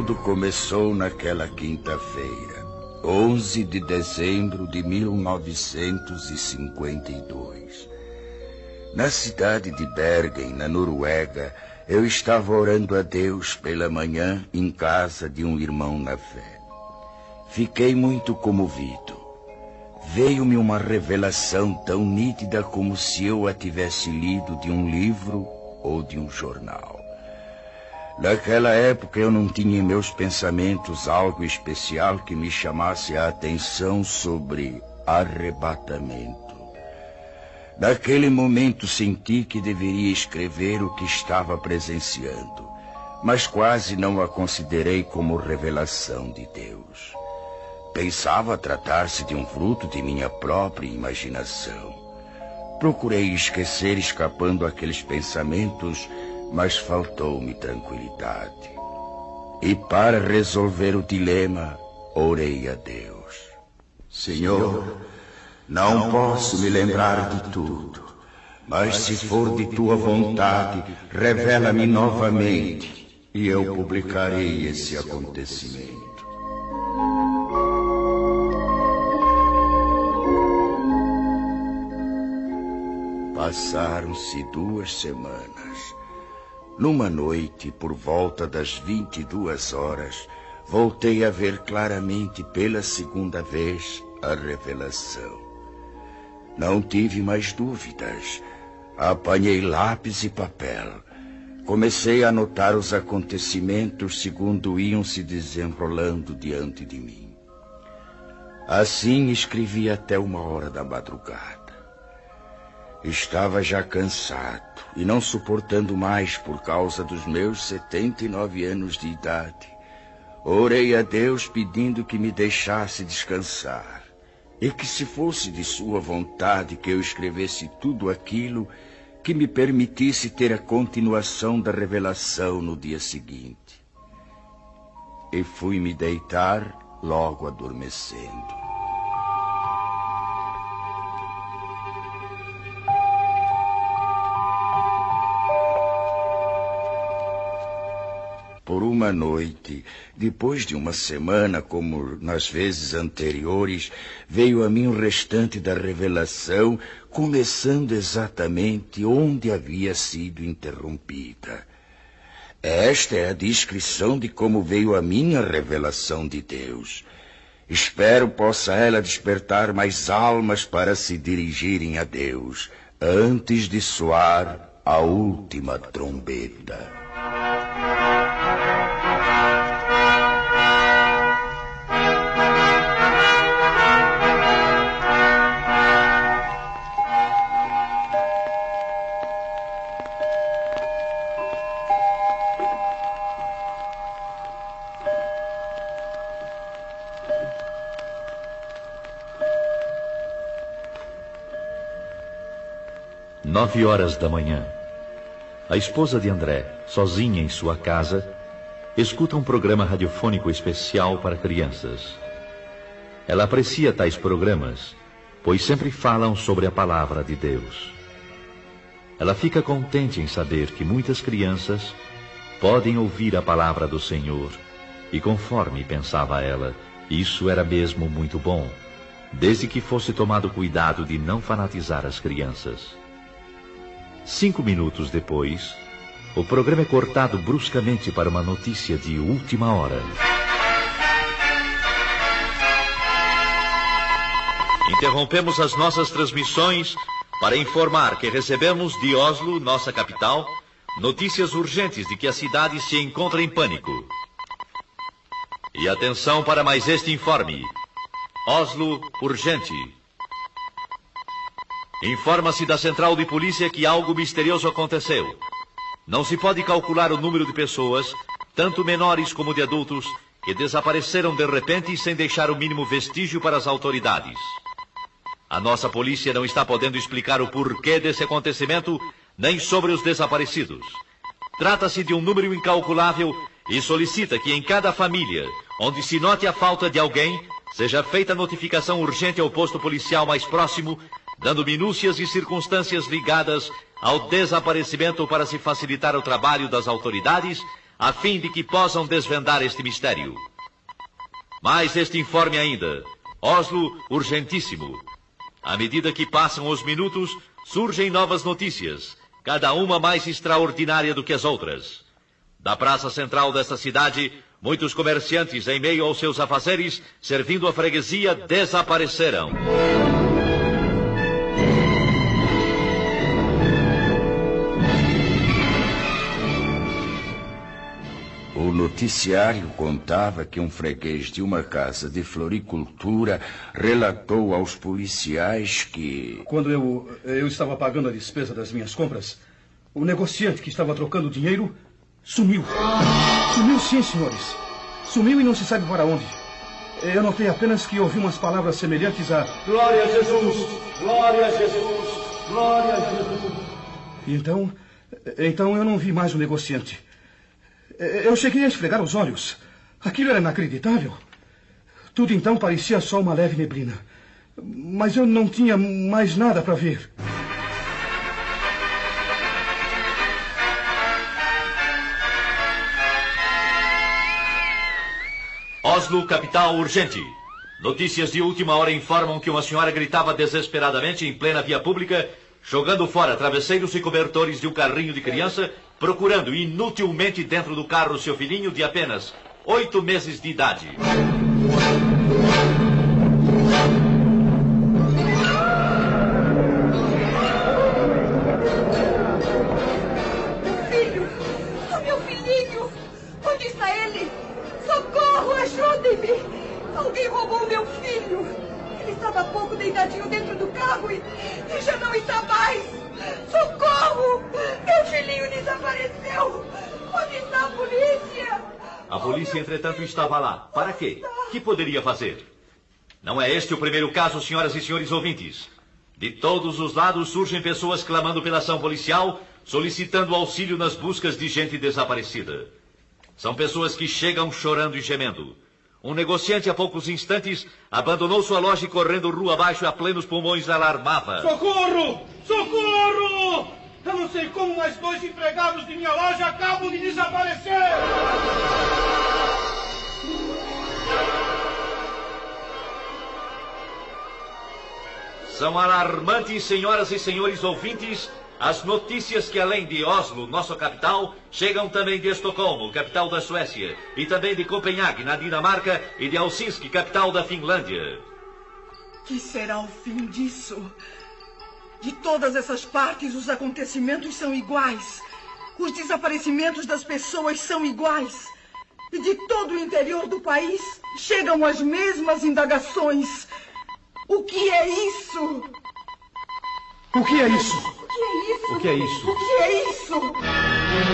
Tudo começou naquela quinta-feira, 11 de dezembro de 1952. Na cidade de Bergen, na Noruega, eu estava orando a Deus pela manhã em casa de um irmão na fé. Fiquei muito comovido. Veio-me uma revelação tão nítida como se eu a tivesse lido de um livro ou de um jornal. Naquela época eu não tinha em meus pensamentos algo especial que me chamasse a atenção sobre arrebatamento. Naquele momento senti que deveria escrever o que estava presenciando, mas quase não a considerei como revelação de Deus. Pensava tratar-se de um fruto de minha própria imaginação. Procurei esquecer escapando aqueles pensamentos, mas faltou-me tranquilidade. E para resolver o dilema, orei a Deus. Senhor, não posso me lembrar de tudo, mas se for de tua vontade, revela-me novamente e eu publicarei esse acontecimento. Passaram-se 2 semanas. Numa noite, por volta das 22 horas, voltei a ver claramente pela segunda vez a revelação. Não tive mais dúvidas. Apanhei lápis e papel. Comecei a anotar os acontecimentos segundo iam se desenrolando diante de mim. Assim escrevi até 1h da madrugada. Estava já cansado e não suportando mais por causa dos meus 79 anos de idade. Orei a Deus pedindo que me deixasse descansar e que, se fosse de sua vontade que eu escrevesse tudo aquilo, que me permitisse ter a continuação da revelação no dia seguinte. E fui me deitar logo adormecendo. Por uma noite, depois de uma semana, como nas vezes anteriores, veio a mim o restante da revelação, começando exatamente onde havia sido interrompida. Esta é a descrição de como veio a mim a revelação de Deus. Espero possa ela despertar mais almas para se dirigirem a Deus, antes de soar a última trombeta. Nove horas da manhã. A esposa de André, sozinha em sua casa, escuta um programa radiofônico especial para crianças. Ela aprecia tais programas, pois sempre falam sobre a palavra de Deus. Ela fica contente em saber que muitas crianças podem ouvir a palavra do Senhor, e conforme pensava ela, isso era mesmo muito bom, desde que fosse tomado cuidado de não fanatizar as crianças. 5 minutos depois, o programa é cortado bruscamente para uma notícia de última hora. Interrompemos as nossas transmissões para informar que recebemos de Oslo, nossa capital, notícias urgentes de que a cidade se encontra em pânico. E atenção para mais este informe. Oslo, urgente. Informa-se da central de polícia que algo misterioso aconteceu. Não se pode calcular o número de pessoas, tanto menores como de adultos, que desapareceram de repente sem deixar o mínimo vestígio para as autoridades. A nossa polícia não está podendo explicar o porquê desse acontecimento, nem sobre os desaparecidos. Trata-se de um número incalculável e solicita que em cada família, onde se note a falta de alguém, seja feita notificação urgente ao posto policial mais próximo, dando minúcias e circunstâncias ligadas ao desaparecimento para se facilitar o trabalho das autoridades, a fim de que possam desvendar este mistério. Mais este informe ainda. Oslo, urgentíssimo. À medida que passam os minutos, surgem novas notícias, cada uma mais extraordinária do que as outras. Da praça central desta cidade, muitos comerciantes, em meio aos seus afazeres, servindo a freguesia, desapareceram. O noticiário contava que um freguês de uma casa de floricultura relatou aos policiais que... Quando eu estava pagando a despesa das minhas compras, o negociante que estava trocando dinheiro sumiu. Sumiu sim, senhores. Sumiu e não se sabe para onde. Eu notei apenas que ouvi umas palavras semelhantes a... Glória a Jesus! Glória a Jesus! Glória a Jesus! Então eu não vi mais o negociante. Eu cheguei a esfregar os olhos. Aquilo era inacreditável. Tudo então parecia só uma leve neblina. Mas eu não tinha mais nada para ver. Oslo, capital, urgente. Notícias de última hora informam que uma senhora gritava desesperadamente em plena via pública, jogando fora travesseiros e cobertores de um carrinho de criança, procurando inutilmente dentro do carro seu filhinho de apenas 8 meses de idade. Meu filhinho! Onde está ele? Socorro, ajudem-me! Alguém roubou meu filho! Ele estava há pouco deitadinho dentro do carro e já não está mais! Socorro! Meu filhinho desapareceu! Onde está a polícia? A polícia, entretanto, estava lá. Para quê? Que poderia fazer? Não é este o primeiro caso, senhoras e senhores ouvintes. De todos os lados surgem pessoas clamando pela ação policial, solicitando auxílio nas buscas de gente desaparecida. São pessoas que chegam chorando e gemendo. Um negociante, há poucos instantes, abandonou sua loja e, correndo rua abaixo a plenos pulmões, alarmava. Socorro! Socorro! Eu não sei como, mas 2 empregados de minha loja acabam de desaparecer! São alarmantes, senhoras e senhores ouvintes, as notícias que, além de Oslo, nossa capital, chegam também de Estocolmo, capital da Suécia, e também de Copenhague, na Dinamarca, e de Helsinki, capital da Finlândia. Que será o fim disso? De todas essas partes, os acontecimentos são iguais. Os desaparecimentos das pessoas são iguais. E de todo o interior do país, chegam as mesmas indagações. O que é isso? O que é isso? O que é isso? O que é isso? O que é isso?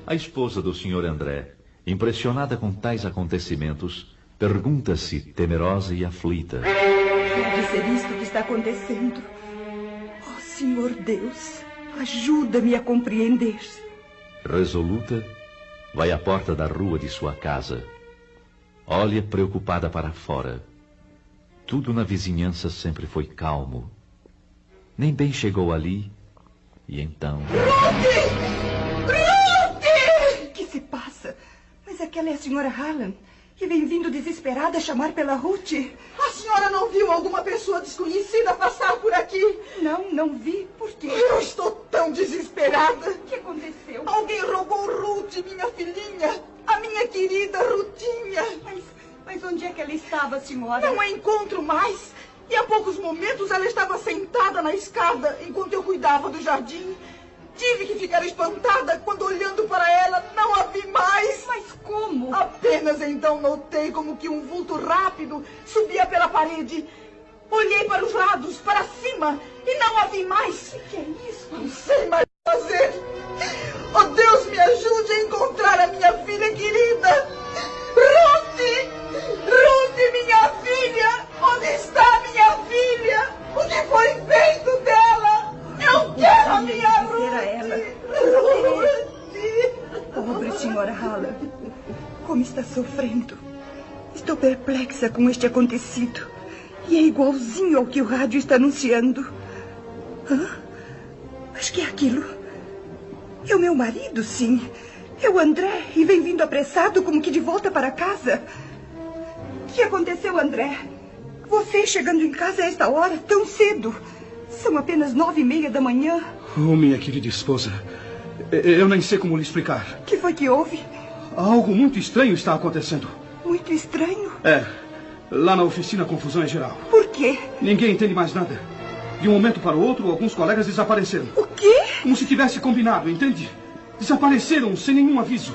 A esposa do Sr. André, impressionada com tais acontecimentos, pergunta-se, temerosa e aflita: Deve ser isto que está acontecendo. Oh, Senhor Deus, ajuda-me a compreender. Resoluta, vai à porta da rua de sua casa. Olha preocupada para fora. Tudo na vizinhança sempre foi calmo. Nem bem chegou ali, e então... Ruth! Ruth! O que se passa? Mas aquela é a senhora Hallam, que vem vindo desesperada chamar pela Ruth. A senhora não viu alguma pessoa desconhecida passar por aqui? Não vi. Por quê? Eu estou tão desesperada. O que aconteceu? Alguém roubou Ruth, minha filhinha. A minha querida Rutinha. Mas onde é que ela estava, senhora? Não a encontro mais. E há poucos momentos ela estava sentada na escada enquanto eu cuidava do jardim. Tive que ficar espantada quando, olhando para ela, não a vi mais. Mas como? Apenas então notei como que um vulto rápido subia pela parede. Olhei para os lados, para cima, e não a vi mais. O que é isso? Não sei mais o que fazer. Oh, Deus, me ajude a encontrar a minha filha querida. Ruth! Ruth, minha filha! Onde está minha filha? O que foi feito dela? Eu quero a minha Ruth! Ruth! Pobre senhora Hallam, como está sofrendo. Estou perplexa com este acontecido. E é igualzinho ao que o rádio está anunciando. Hã? Mas que é aquilo? É o meu marido, sim. É o André, e vem vindo apressado como que de volta para casa. O que aconteceu, André? Você chegando em casa a esta hora, tão cedo. São apenas 9:30 da manhã. Oh, minha querida esposa, eu nem sei como lhe explicar. O que foi que houve? Algo muito estranho está acontecendo. Muito estranho? É, lá na oficina a confusão é geral. Por quê? Ninguém entende mais nada. De um momento para o outro, alguns colegas desapareceram. O quê? Como se tivesse combinado, entende? Desapareceram sem nenhum aviso.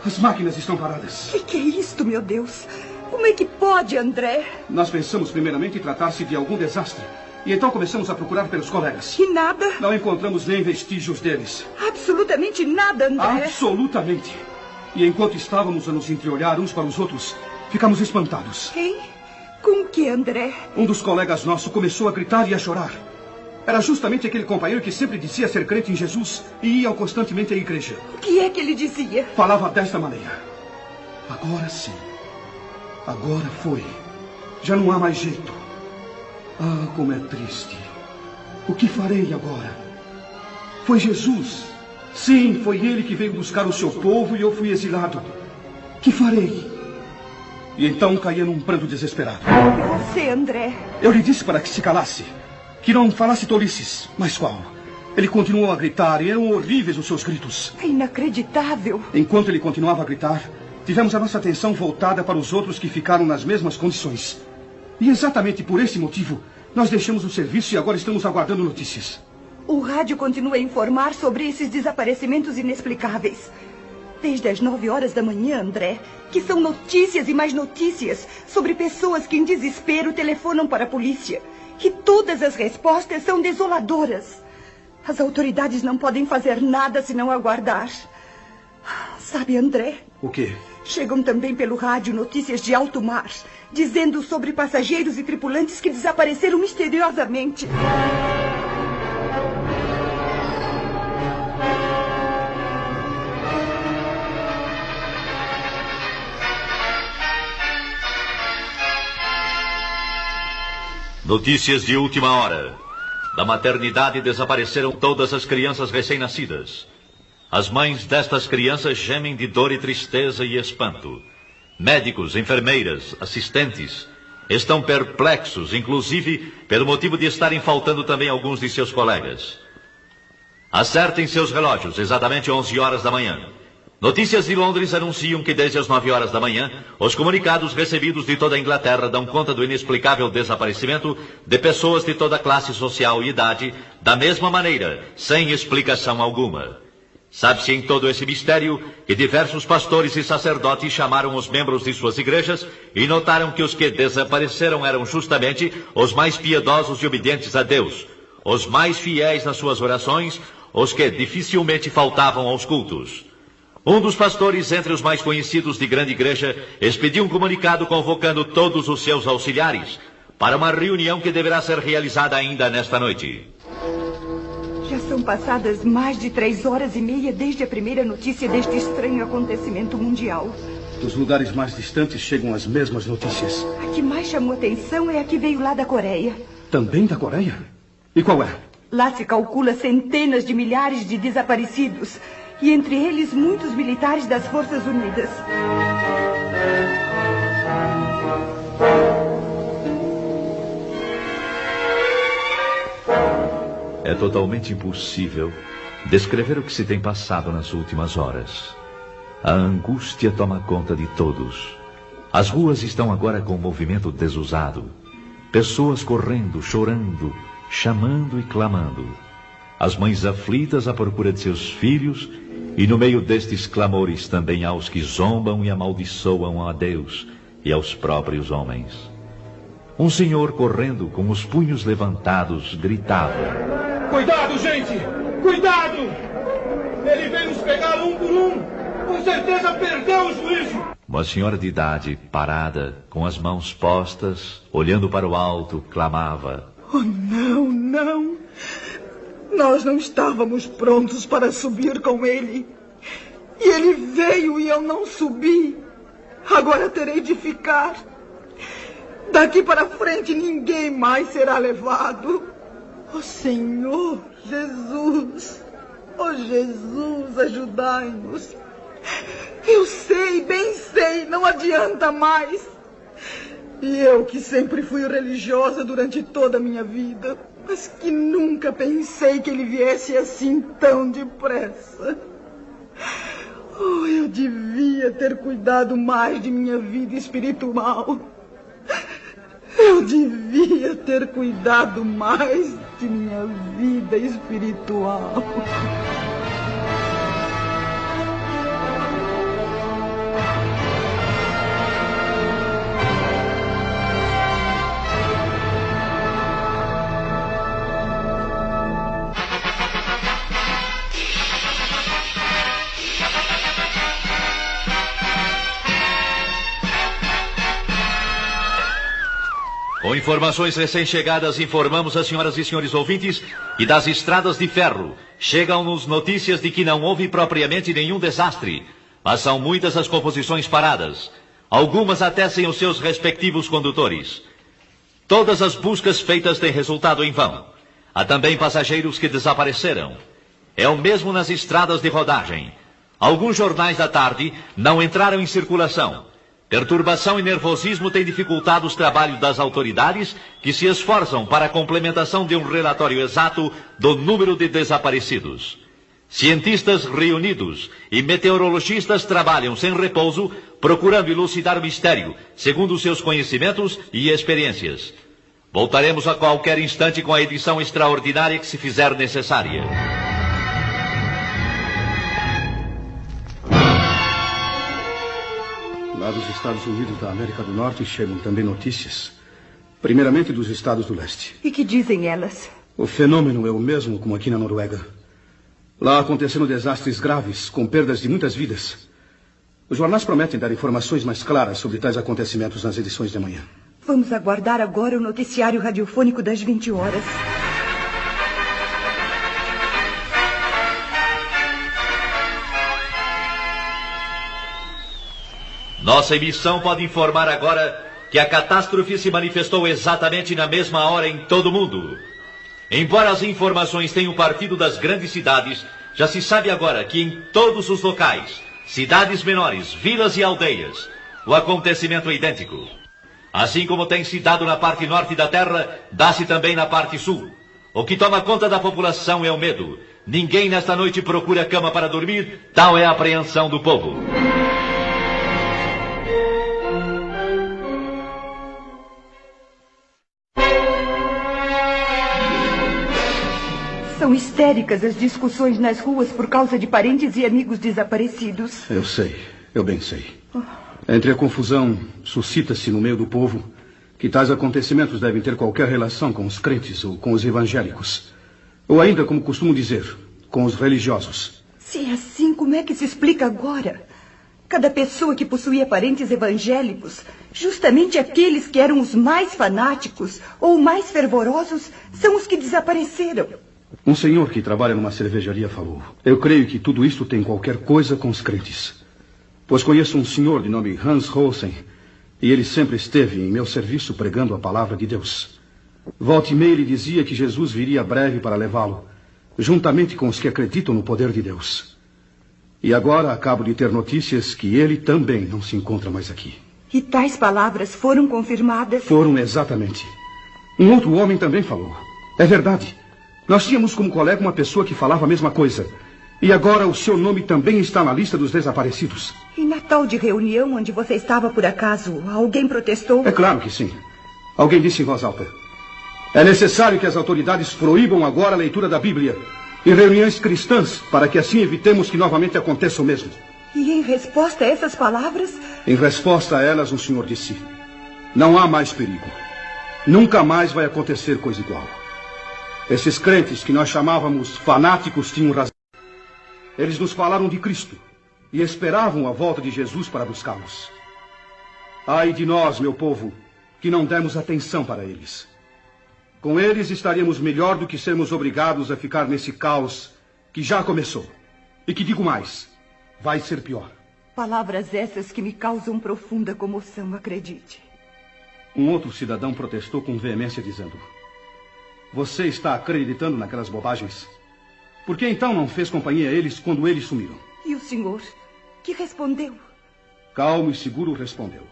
As máquinas estão paradas. Que é isto, meu Deus? Como é que pode, André? Nós pensamos primeiramente em tratar-se de algum desastre. E então começamos a procurar pelos colegas. E nada? Não encontramos nem vestígios deles. Absolutamente nada, André. Absolutamente. E enquanto estávamos a nos entreolhar uns para os outros, ficamos espantados. Quem? Com o que, André? Um dos colegas nossos começou a gritar e a chorar. Era justamente aquele companheiro que sempre dizia ser crente em Jesus e ia constantemente à igreja. O que é que ele dizia? Falava desta maneira: agora sim. Agora foi. Já não há mais jeito. Ah, como é triste. O que farei agora? Foi Jesus. Sim, foi ele que veio buscar o seu povo e eu fui exilado. Que farei? E então caía num pranto desesperado. E você, André? Eu lhe disse para que se calasse. Que não falasse tolices. Mas qual? Ele continuou a gritar e eram horríveis os seus gritos. É inacreditável. Enquanto ele continuava a gritar, tivemos a nossa atenção voltada para os outros que ficaram nas mesmas condições. E exatamente por esse motivo, nós deixamos o serviço e agora estamos aguardando notícias. O rádio continua a informar sobre esses desaparecimentos inexplicáveis. Desde as 9 da manhã, André, que são notícias e mais notícias sobre pessoas que em desespero telefonam para a polícia. E todas as respostas são desoladoras. As autoridades não podem fazer nada senão aguardar. Sabe, André? O quê? Chegam também pelo rádio notícias de alto mar, dizendo sobre passageiros e tripulantes que desapareceram misteriosamente. Notícias de última hora. Da maternidade desapareceram todas as crianças recém-nascidas. As mães destas crianças gemem de dor e tristeza e espanto. Médicos, enfermeiras, assistentes estão perplexos, inclusive pelo motivo de estarem faltando também alguns de seus colegas. Acertem seus relógios, exatamente 11 horas da manhã. Notícias de Londres anunciam que desde as 9 horas da manhã, os comunicados recebidos de toda a Inglaterra dão conta do inexplicável desaparecimento de pessoas de toda classe social e idade, da mesma maneira, sem explicação alguma. Sabe-se em todo esse mistério que diversos pastores e sacerdotes chamaram os membros de suas igrejas e notaram que os que desapareceram eram justamente os mais piedosos e obedientes a Deus, os mais fiéis nas suas orações, os que dificilmente faltavam aos cultos. Um dos pastores, entre os mais conhecidos de grande igreja, expediu um comunicado convocando todos os seus auxiliares para uma reunião que deverá ser realizada ainda nesta noite. Já são passadas mais de 3h30 desde a primeira notícia deste estranho acontecimento mundial. Dos lugares mais distantes chegam as mesmas notícias. A que mais chamou atenção é a que veio lá da Coreia. Também da Coreia? E qual é? Lá se calcula centenas de milhares de desaparecidos. E entre eles, muitos militares das Forças Unidas. É totalmente impossível descrever o que se tem passado nas últimas horas. A angústia toma conta de todos. As ruas estão agora com um movimento desusado. Pessoas correndo, chorando, chamando e clamando. As mães aflitas à procura de seus filhos. E no meio destes clamores também há os que zombam e amaldiçoam a Deus e aos próprios homens. Um senhor correndo com os punhos levantados gritava: Cuidado, gente! Cuidado! Ele vem nos pegar um por um! Com certeza perdeu o juízo! Uma senhora de idade, parada, com as mãos postas, olhando para o alto, clamava: Oh, não, não! Nós não estávamos prontos para subir com ele. E ele veio e eu não subi. Agora terei de ficar. Daqui para frente ninguém mais será levado. Ó Senhor Jesus, ó Jesus, ajudai-nos. Eu sei, bem sei, não adianta mais. E eu que sempre fui religiosa durante toda a minha vida, mas que nunca pensei que ele viesse assim tão depressa. Oh, eu devia ter cuidado mais de minha vida espiritual. Eu devia ter cuidado mais de minha vida espiritual. Com informações recém-chegadas, informamos as senhoras e senhores ouvintes que das estradas de ferro chegam-nos notícias de que não houve propriamente nenhum desastre, mas são muitas as composições paradas, algumas até sem os seus respectivos condutores. Todas as buscas feitas têm resultado em vão. Há também passageiros que desapareceram. É o mesmo nas estradas de rodagem. Alguns jornais da tarde não entraram em circulação. Perturbação e nervosismo têm dificultado os trabalhos das autoridades, que se esforçam para a complementação de um relatório exato do número de desaparecidos. Cientistas reunidos e meteorologistas trabalham sem repouso, procurando elucidar o mistério, segundo seus conhecimentos e experiências. Voltaremos a qualquer instante com a edição extraordinária que se fizer necessária. Lá dos Estados Unidos da América do Norte chegam também notícias. Primeiramente dos Estados do Leste. E que dizem elas? O fenômeno é o mesmo como aqui na Noruega. Lá aconteceram desastres graves, com perdas de muitas vidas. Os jornais prometem dar informações mais claras sobre tais acontecimentos nas edições de amanhã. Vamos aguardar agora o noticiário radiofônico das 20 horas. Nossa emissão pode informar agora que a catástrofe se manifestou exatamente na mesma hora em todo o mundo. Embora as informações tenham partido das grandes cidades, já se sabe agora que em todos os locais, cidades menores, vilas e aldeias, o acontecimento é idêntico. Assim como tem se dado na parte norte da Terra, dá-se também na parte sul. O que toma conta da população é o medo. Ninguém nesta noite procura cama para dormir, tal é a apreensão do povo. São histéricas as discussões nas ruas por causa de parentes e amigos desaparecidos. Eu sei, eu bem sei. Entre a confusão, suscita-se no meio do povo que tais acontecimentos devem ter qualquer relação com os crentes ou com os evangélicos. Ou ainda, como costumo dizer, com os religiosos. Se é assim, como é que se explica agora? Cada pessoa que possuía parentes evangélicos, justamente aqueles que eram os mais fanáticos ou mais fervorosos, são os que desapareceram. Um senhor que trabalha numa cervejaria falou: eu creio que tudo isto tem qualquer coisa com os crentes. Pois conheço um senhor de nome Hans Rosen, e ele sempre esteve em meu serviço pregando a palavra de Deus. Volta e meia ele dizia que Jesus viria breve para levá-lo, juntamente com os que acreditam no poder de Deus. E agora acabo de ter notícias que ele também não se encontra mais aqui. E tais palavras foram confirmadas? Foram, exatamente. Um outro homem também falou. É verdade. Nós tínhamos como colega uma pessoa que falava a mesma coisa. E agora o seu nome também está na lista dos desaparecidos. E na tal de reunião onde você estava por acaso, alguém protestou? É claro que sim. Alguém disse em voz alta: é necessário que as autoridades proíbam agora a leitura da Bíblia em reuniões cristãs, para que assim evitemos que novamente aconteça o mesmo. E em resposta a essas palavras? Em resposta a elas, o senhor disse: não há mais perigo. Nunca mais vai acontecer coisa igual. Esses crentes que nós chamávamos fanáticos tinham razão. Eles nos falaram de Cristo e esperavam a volta de Jesus para buscá-los. Ai de nós, meu povo, que não demos atenção para eles. Com eles estaríamos melhor do que sermos obrigados a ficar nesse caos que já começou. E que digo mais, vai ser pior. Palavras essas que me causam profunda comoção, acredite. um outro cidadão protestou com veemência, dizendo: você está acreditando naquelas bobagens? Por que então não fez companhia a eles quando eles sumiram? E o senhor, que respondeu? Calmo e seguro respondeu: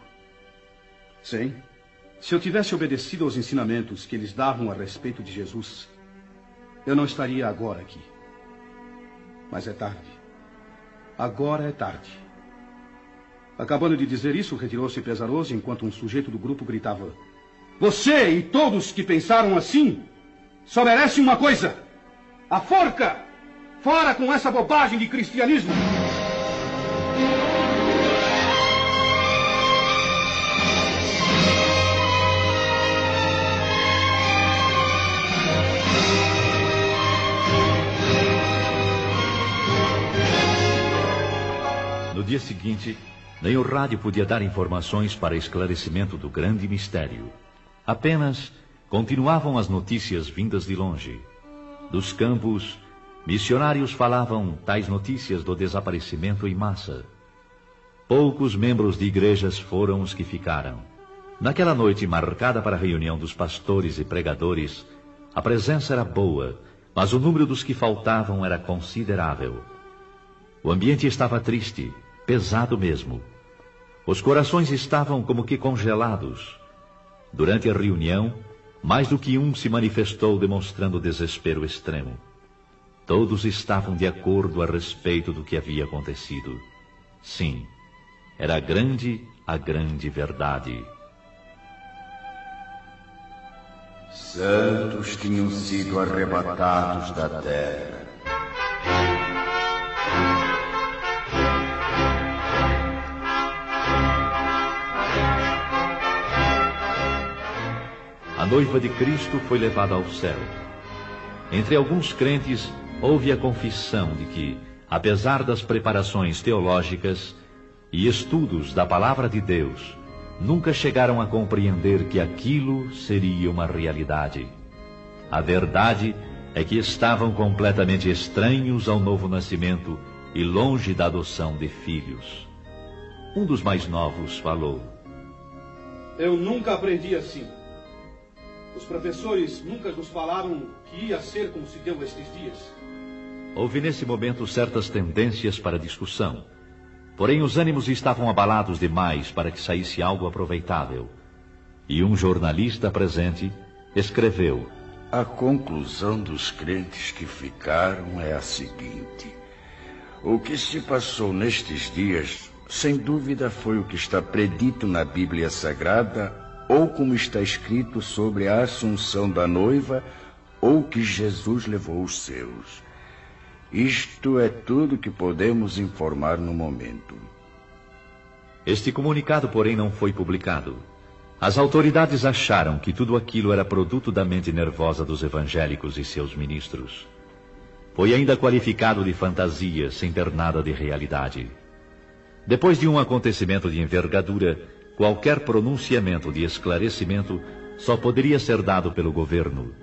sim, se eu tivesse obedecido aos ensinamentos que eles davam a respeito de Jesus, eu não estaria agora aqui. Mas é tarde. Agora é tarde. Acabando de dizer isso, retirou-se pesaroso enquanto um sujeito do grupo gritava: você e todos que pensaram assim só merecem uma coisa: a forca! Fora com essa bobagem de cristianismo! No dia seguinte, nem o rádio podia dar informações para esclarecimento do grande mistério. Apenas continuavam as notícias vindas de longe. Dos campos, missionários falavam tais notícias do desaparecimento em massa. Poucos membros de igrejas foram os que ficaram. Naquela noite marcada para a reunião dos pastores e pregadores, a presença era boa, mas o número dos que faltavam era considerável. O ambiente estava triste, pesado mesmo. Os corações estavam como que congelados. Durante a reunião, mais do que um se manifestou demonstrando desespero extremo. Todos estavam de acordo a respeito do que havia acontecido. Sim, era a grande verdade. Santos tinham sido arrebatados da terra. A noiva de Cristo foi levada ao céu. Entre alguns crentes, houve a confissão de que, apesar das preparações teológicas e estudos da palavra de Deus, nunca chegaram a compreender que aquilo seria uma realidade. A verdade é que estavam completamente estranhos ao novo nascimento e longe da adoção de filhos. Um dos mais novos falou: eu nunca aprendi assim. Os professores nunca nos falaram que ia ser como se deu estes dias. Houve nesse momento certas tendências para discussão. Porém, os ânimos estavam abalados demais para que saísse algo aproveitável. E um jornalista presente escreveu: a conclusão dos crentes que ficaram é a seguinte: o que se passou nestes dias, sem dúvida, foi o que está predito na Bíblia Sagrada, ou como está escrito sobre a assunção da noiva, ou que Jesus levou os seus. Isto é tudo que podemos informar no momento. Este comunicado, porém, não foi publicado. As autoridades acharam que tudo aquilo era produto da mente nervosa dos evangélicos e seus ministros. Foi ainda qualificado de fantasia, sem ter nada de realidade. Depois de um acontecimento de envergadura, qualquer pronunciamento de esclarecimento só poderia ser dado pelo governo.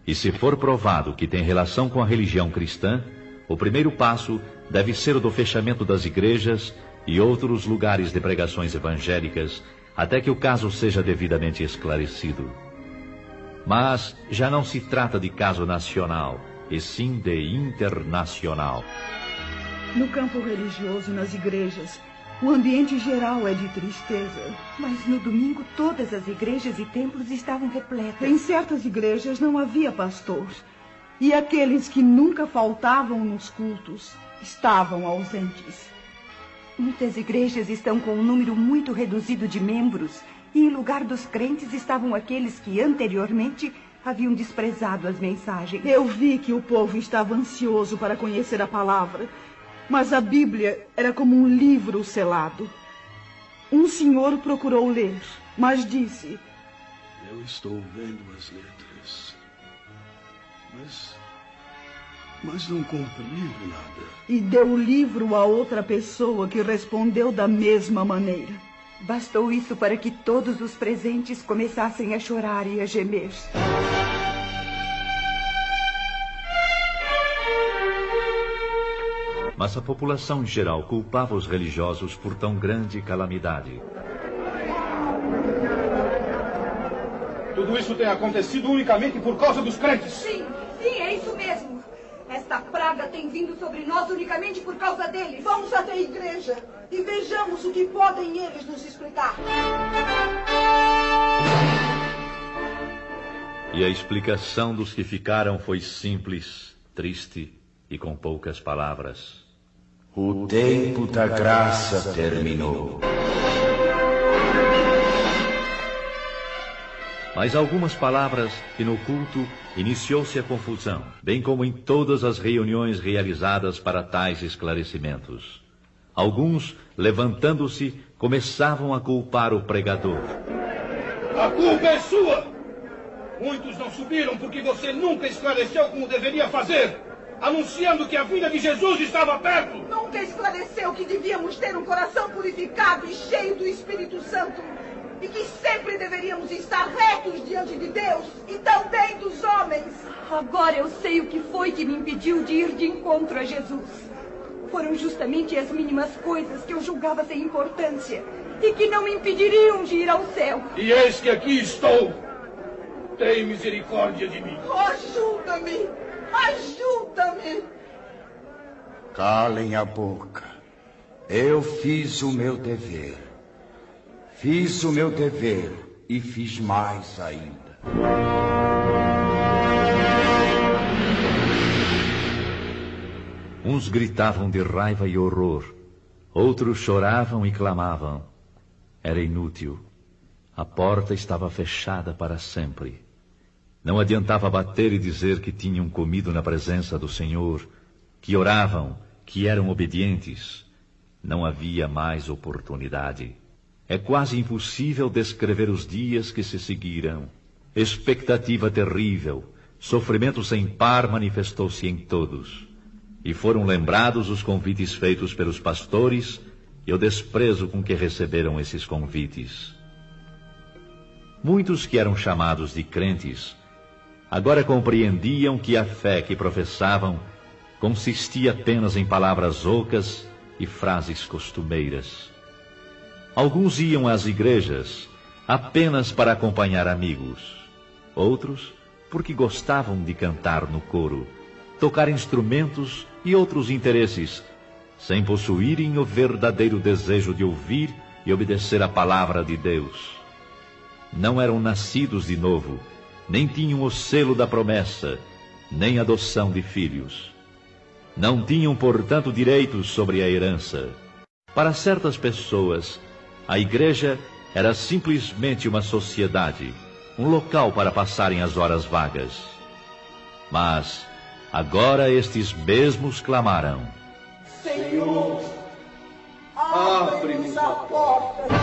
E se for provado que tem relação com a religião cristã, o primeiro passo deve ser o do fechamento das igrejas e outros lugares de pregações evangélicas, até que o caso seja devidamente esclarecido. Mas já não se trata de caso nacional, e sim de internacional. No campo religioso, nas igrejas, o ambiente geral é de tristeza. Mas no domingo todas as igrejas e templos estavam repletas. Em certas igrejas não havia pastor. E aqueles que nunca faltavam nos cultos estavam ausentes. Muitas igrejas estão com um número muito reduzido de membros. E em lugar dos crentes estavam aqueles que anteriormente haviam desprezado as mensagens. Eu vi que o povo estava ansioso para conhecer a palavra. Mas a Bíblia era como um livro selado. Um senhor procurou ler, mas disse: eu estou vendo as letras, mas não compreendo nada. E deu o livro a outra pessoa que respondeu da mesma maneira. Bastou isso para que todos os presentes começassem a chorar e a gemer. Mas a população em geral culpava os religiosos por tão grande calamidade. Tudo isso tem acontecido unicamente por causa dos crentes. Sim, é isso mesmo. Esta praga tem vindo sobre nós unicamente por causa deles. Vamos até a igreja e vejamos o que podem eles nos explicar. E a explicação dos que ficaram foi simples, triste e com poucas palavras. O tempo da graça terminou. Mas algumas palavras e no culto iniciou-se a confusão, bem como em todas as reuniões realizadas para tais esclarecimentos. Alguns, levantando-se, começavam a culpar o pregador. A culpa é sua! Muitos não subiram porque você nunca esclareceu como deveria fazer, anunciando que a vinda de Jesus estava perto. Nunca esclareceu que devíamos ter um coração purificado e cheio do Espírito Santo. E que sempre deveríamos estar retos diante de Deus e também dos homens. Agora eu sei o que foi que me impediu de ir de encontro a Jesus. Foram justamente as mínimas coisas que eu julgava sem importância e que não me impediriam de ir ao céu. E eis que aqui estou. Tem misericórdia de mim. Ajuda-me! Ajuda-me! Calem a boca. Eu fiz o meu dever. Fiz o meu dever e fiz mais ainda. Uns gritavam de raiva e horror, outros choravam e clamavam. Era inútil. A porta estava fechada para sempre. Não adiantava bater e dizer que tinham comido na presença do Senhor, que oravam, que eram obedientes. Não havia mais oportunidade. É quase impossível descrever os dias que se seguiram. Expectativa terrível, sofrimento sem par manifestou-se em todos. E foram lembrados os convites feitos pelos pastores e o desprezo com que receberam esses convites. Muitos que eram chamados de crentes, agora compreendiam que a fé que professavam consistia apenas em palavras ocas e frases costumeiras. Alguns iam às igrejas apenas para acompanhar amigos. Outros, porque gostavam de cantar no coro, tocar instrumentos e outros interesses, sem possuírem o verdadeiro desejo de ouvir e obedecer a palavra de Deus. Não eram nascidos de novo, nem tinham o selo da promessa, nem adoção de filhos. Não tinham, portanto, direitos sobre a herança. Para certas pessoas, a igreja era simplesmente uma sociedade, um local para passarem as horas vagas. Mas agora estes mesmos clamaram: Senhor, abre-nos a porta.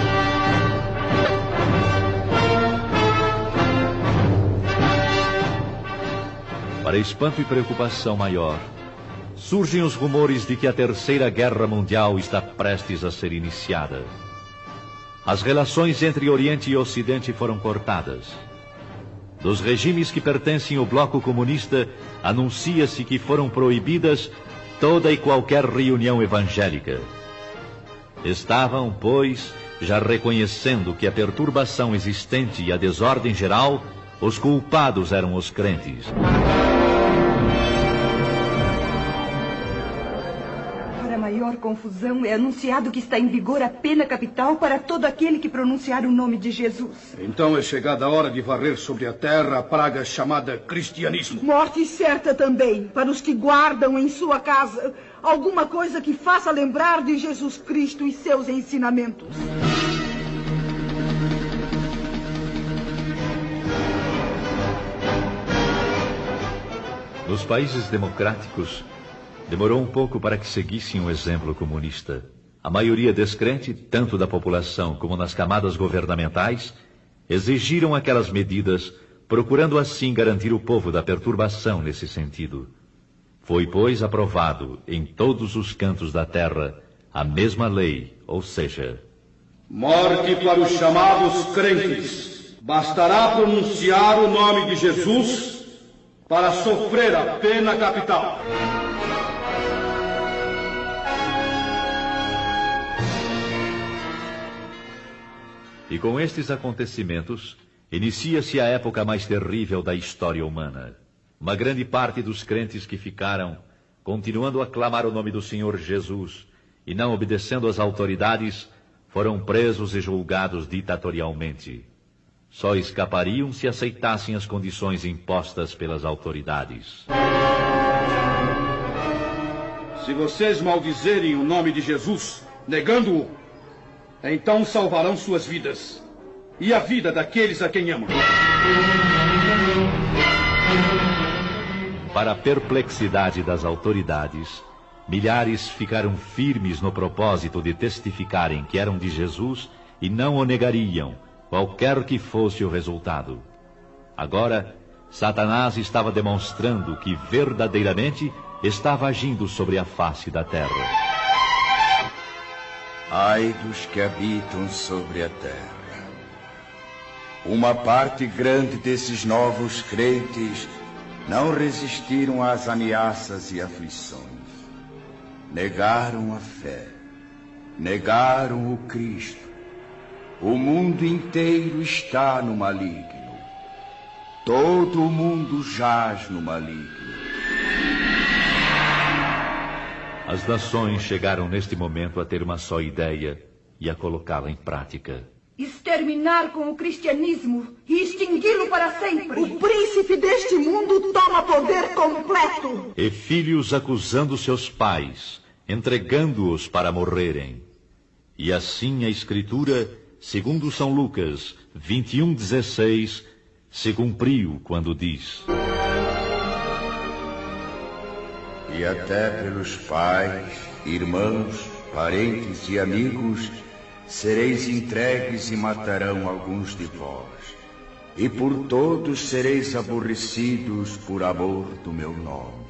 Para espanto e preocupação maior, surgem os rumores de que a Terceira Guerra Mundial está prestes a ser iniciada. As relações entre Oriente e Ocidente foram cortadas. Dos regimes que pertencem ao bloco comunista, anuncia-se que foram proibidas toda e qualquer reunião evangélica. Estavam, pois, já reconhecendo que a perturbação existente e a desordem geral, os culpados eram os crentes. Maior confusão, é anunciado que está em vigor a pena capital para todo aquele que pronunciar o nome de Jesus. Então é chegada a hora de varrer sobre a terra a praga chamada cristianismo. Morte certa também para os que guardam em sua casa alguma coisa que faça lembrar de Jesus Cristo e seus ensinamentos. Nos países democráticos, demorou um pouco para que seguissem o exemplo comunista. A maioria descrente, tanto da população como nas camadas governamentais, exigiram aquelas medidas, procurando assim garantir o povo da perturbação nesse sentido. Foi, pois, aprovado em todos os cantos da terra a mesma lei, ou seja, morte para os chamados crentes. Bastará pronunciar o nome de Jesus para sofrer a pena capital. E com estes acontecimentos, Inicia-se a época mais terrível da história humana. Uma grande parte dos crentes que ficaram, continuando a clamar o nome do Senhor Jesus e não obedecendo às autoridades, foram presos e julgados ditatorialmente. Só escapariam se aceitassem as condições impostas pelas autoridades. Se vocês maldizerem o nome de Jesus, negando-o, então salvarão suas vidas e a vida daqueles a quem amam. Para a perplexidade das autoridades, milhares ficaram firmes no propósito de testificarem que eram de Jesus e não o negariam, qualquer que fosse o resultado. Agora, Satanás estava demonstrando que verdadeiramente estava agindo sobre a face da terra. Ai dos que habitam sobre a terra. Uma parte grande desses novos crentes não resistiram às ameaças e aflições. Negaram a fé. Negaram o Cristo. O mundo inteiro está no maligno. Todo o mundo jaz no maligno. As nações chegaram neste momento a ter uma só ideia e a colocá-la em prática. Exterminar com o cristianismo e extingui-lo para sempre. O príncipe deste mundo toma poder completo. E filhos acusando seus pais, entregando-os para morrerem. E assim a Escritura, segundo São Lucas 21:16, se cumpriu quando diz: E até pelos pais, irmãos, parentes e amigos sereis entregues e matarão alguns de vós. E por todos sereis aborrecidos por amor do meu nome.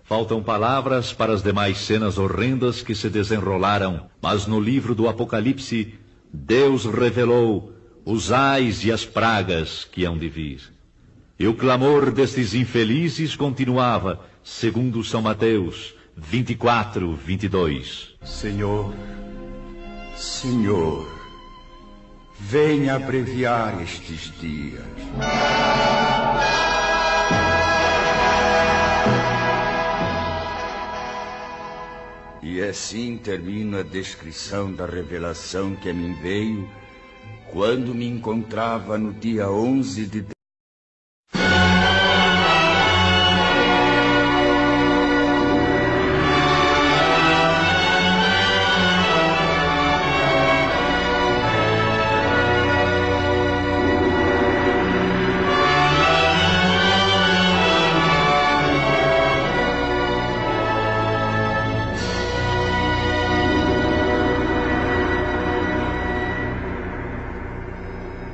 Faltam palavras para as demais cenas horrendas que se desenrolaram, mas no livro do Apocalipse, Deus revelou os ais e as pragas que hão de vir. E o clamor destes infelizes continuava, segundo São Mateus 24:22. Senhor, Senhor, venha abreviar estes dias. E assim termina a descrição da revelação que a mim veio quando me encontrava no dia 11 de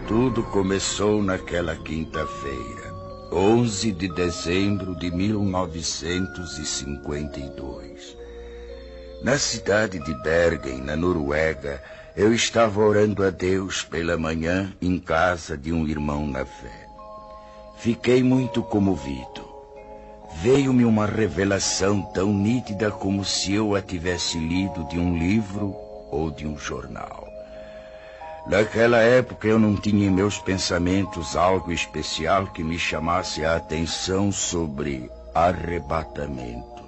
Tudo começou naquela quinta-feira, 11 de dezembro de 1952. Na cidade de Bergen, na Noruega, eu estava orando a Deus pela manhã em casa de um irmão na fé. Fiquei muito comovido. Veio-me uma revelação tão nítida como se eu a tivesse lido de um livro ou de um jornal. Naquela época eu não tinha em meus pensamentos algo especial que me chamasse a atenção sobre arrebatamento.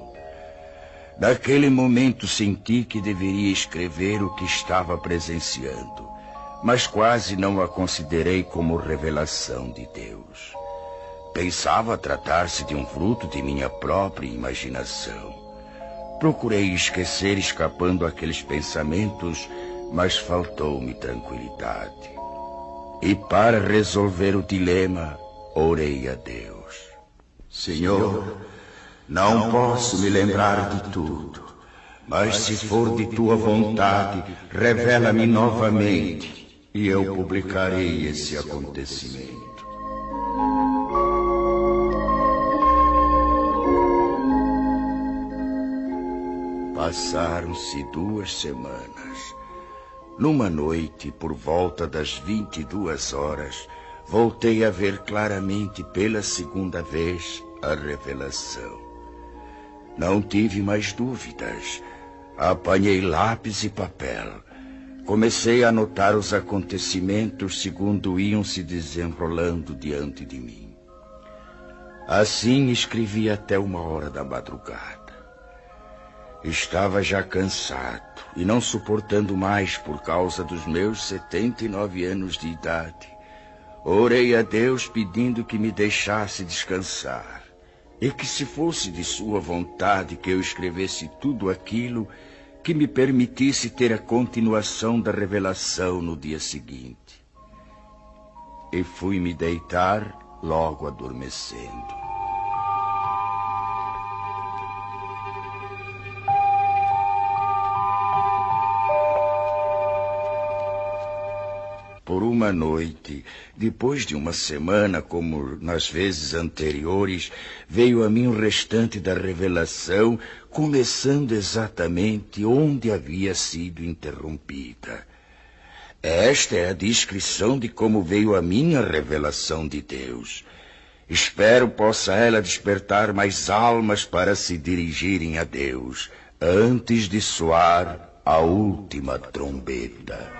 Naquele momento senti que deveria escrever o que estava presenciando, mas quase não a considerei como revelação de Deus. Pensava tratar-se de um fruto de minha própria imaginação. Procurei esquecer escapando àqueles pensamentos, mas faltou-me tranquilidade. E para resolver o dilema, orei a Deus. Senhor, não posso me lembrar de tudo, mas se for de tua vontade, revela-me novamente e eu publicarei esse acontecimento. Passaram-se 2 semanas. Numa noite, por volta das 22 horas, voltei a ver claramente pela segunda vez a revelação. Não tive mais dúvidas. Apanhei lápis e papel. comecei a notar os acontecimentos segundo iam se desenrolando diante de mim. Assim escrevi até 1h da madrugada. Estava já cansado e não suportando mais por causa dos meus 79 anos de idade. Orei a Deus pedindo que me deixasse descansar e que, se fosse de sua vontade que eu escrevesse tudo aquilo, que me permitisse ter a continuação da revelação no dia seguinte. E fui me deitar logo adormecendo. Por uma noite, depois de uma semana, como nas vezes anteriores, veio a mim o restante da revelação, começando exatamente onde havia sido interrompida. Esta é a descrição de como veio a mim a revelação de Deus. Espero possa ela despertar mais almas para se dirigirem a Deus, antes de soar a última trombeta.